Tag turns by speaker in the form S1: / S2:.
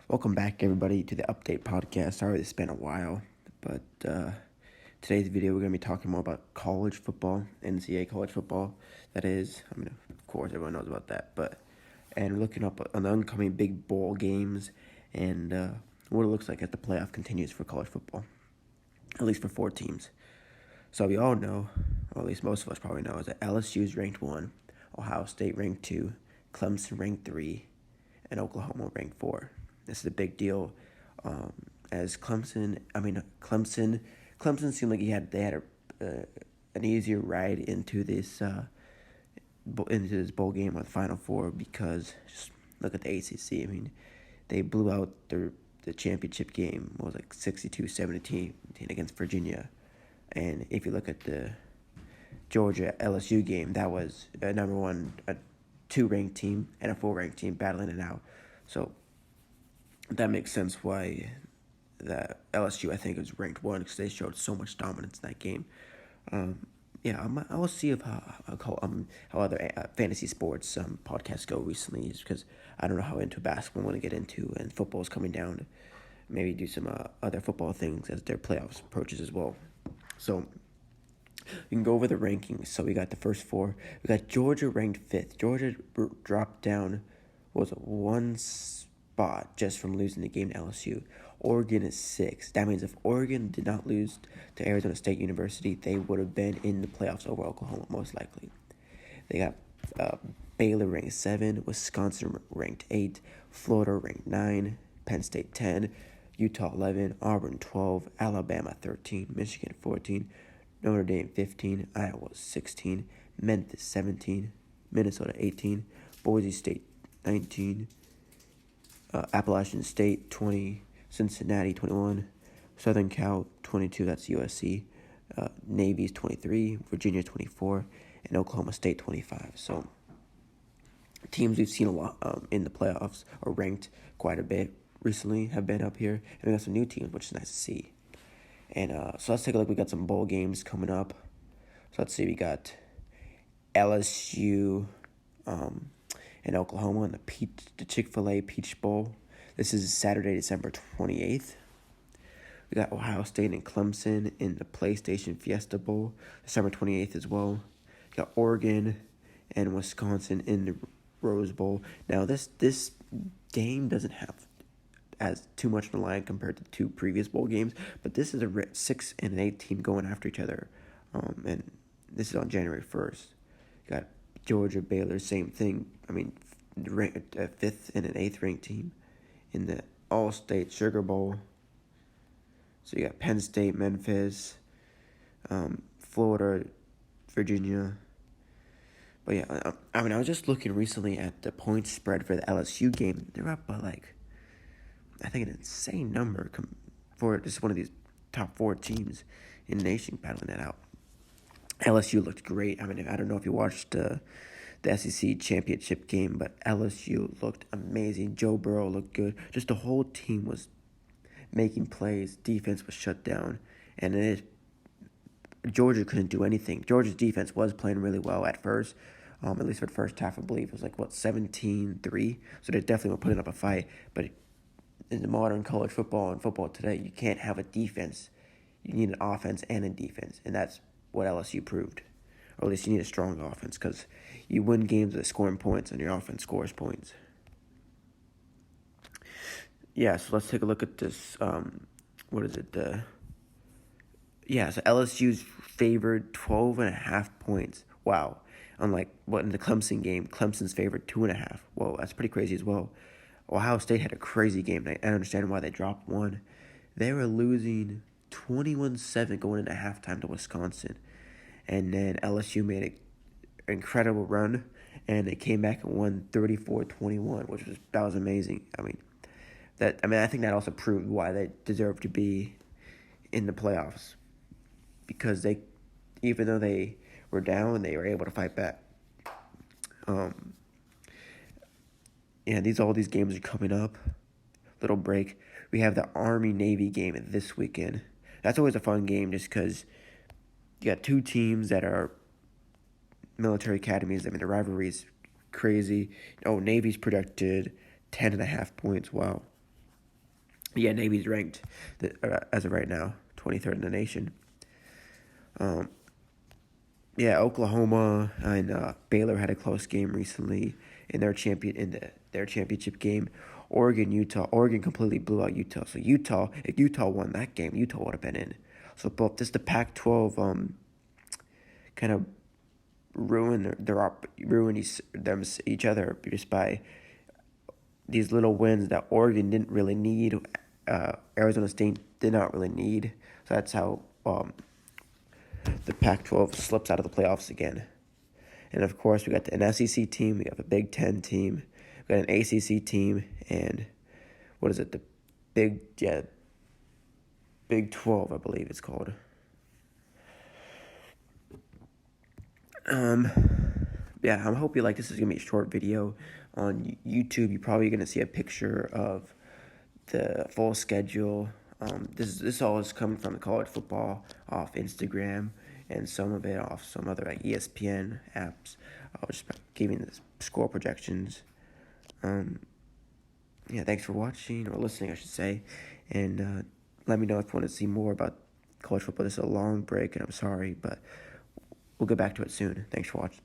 S1: Welcome back, everybody, to the Update Podcast. Sorry it's been a while, but today's video we're going to be talking more about college football, NCAA college football. That is, of course, everyone knows about that, and looking up on the upcoming big bowl games and what it looks like as the playoff continues for college football, at least for 4 teams. So we all know, or at least most of us probably know, is that LSU is ranked 1, Ohio State ranked 2, Clemson ranked 3, and Oklahoma ranked 4. This is a big deal, as Clemson seemed like they had an easier ride into this bowl game with Final Four because just look at the ACC. They blew out the championship game. It was like 62-17 against Virginia, and if you look at the Georgia LSU game, that was a number 1, a 2 ranked team and a 4 ranked team battling it out. So that makes sense why the LSU, I think, is ranked 1 because they showed so much dominance in that game. I will see how other fantasy sports podcasts go recently, because I don't know how into basketball I want to get into, and football is coming down. Maybe do some other football things as their playoffs approaches as well. So we can go over the rankings. So we got the first 4. We got Georgia ranked 5th. Georgia dropped down, one spot just from losing the game to LSU. Oregon is 6th. That means if Oregon did not lose to Arizona State University, they would have been in the playoffs over Oklahoma, most likely. They got Baylor ranked 7, Wisconsin ranked 8, Florida ranked 9, Penn State 10, Utah 11, Auburn 12, Alabama 13, Michigan 14, Notre Dame 15, Iowa 16, Memphis 17, Minnesota 18, Boise State 19, Appalachian State 20, Cincinnati 21, Southern Cal 22, that's USC, Navy's 23, Virginia 24, and Oklahoma State 25. So teams we've seen a lot in the playoffs are ranked quite a bit recently, have been up here, and we got some new teams, which is nice to see. And so let's take a look. We got some bowl games coming up. So let's see, we got LSU in Oklahoma in the Chick-fil-A Peach Bowl. This is Saturday, December 28th. We got Ohio State and Clemson in the PlayStation Fiesta Bowl, December 28th as well. We got Oregon and Wisconsin in the Rose Bowl. Now, this game doesn't have as too much on the line compared to 2 previous bowl games, but this is a 6 and an 8 team going after each other, and this is on January 1st. You got Georgia, Baylor, same thing. Ranked 5th and an 8th ranked team in the All-State Sugar Bowl. So you got Penn State, Memphis, Florida, Virginia. But yeah, I was just looking recently at the points spread for the LSU game. They're up by I think an insane number for just one of these top 4 teams in the nation battling that out. LSU looked great. I don't know if you watched the SEC championship game, but LSU looked amazing. Joe Burrow looked good. Just the whole team was making plays. Defense was shut down, and Georgia couldn't do anything. Georgia's defense was playing really well at first, at least for the first half. I believe it was 17-3. So they definitely were putting up a fight. But in the modern college football and football today, you can't have a defense. You need an offense and a defense, and that's what LSU proved. Or at least you need a strong offense, because you win games with scoring points and your offense scores points. Yeah, so let's take a look at this. So LSU's favored 12.5 points. Wow. Unlike in the Clemson game, Clemson's favored 2.5. Whoa, that's pretty crazy as well. Ohio State had a crazy game. I understand why they dropped 1. They were losing 21-7 going into halftime to Wisconsin. And then LSU made an incredible run, and they came back and won 34-21, that was amazing. I think that also proved why they deserve to be in the playoffs, because even though they were down, they were able to fight back. All these games are coming up. Little break. We have the Army-Navy game this weekend. That's always a fun game just because you got 2 teams that are military academies. The rivalry is crazy. Navy's projected 10.5 points. Wow. Yeah, Navy's ranked as of right now 23rd in the nation. Um, yeah, Oklahoma and Baylor had a close game recently in their championship game. Oregon completely blew out Utah. So if Utah won that game, Utah would have been in. So both this the Pac-12 kind of ruin each other just by these little wins that Oregon didn't really need. Arizona State did not really need. So that's how the Pac-12 slips out of the playoffs again. And of course, we got an SEC team, we got a Big Ten team, we got an ACC team, and what is it? The Big 12, I believe it's called. Um, yeah, I hope you like this. This is gonna be a short video on YouTube. You're probably gonna see a picture of the full schedule. This all is coming from the college football off Instagram, and some of it off some other like ESPN apps. I was just giving the score projections. Yeah, thanks for watching or listening, I should say, and let me know if you want to see more about college football. This is a long break, and I'm sorry, but we'll get back to it soon. Thanks for watching.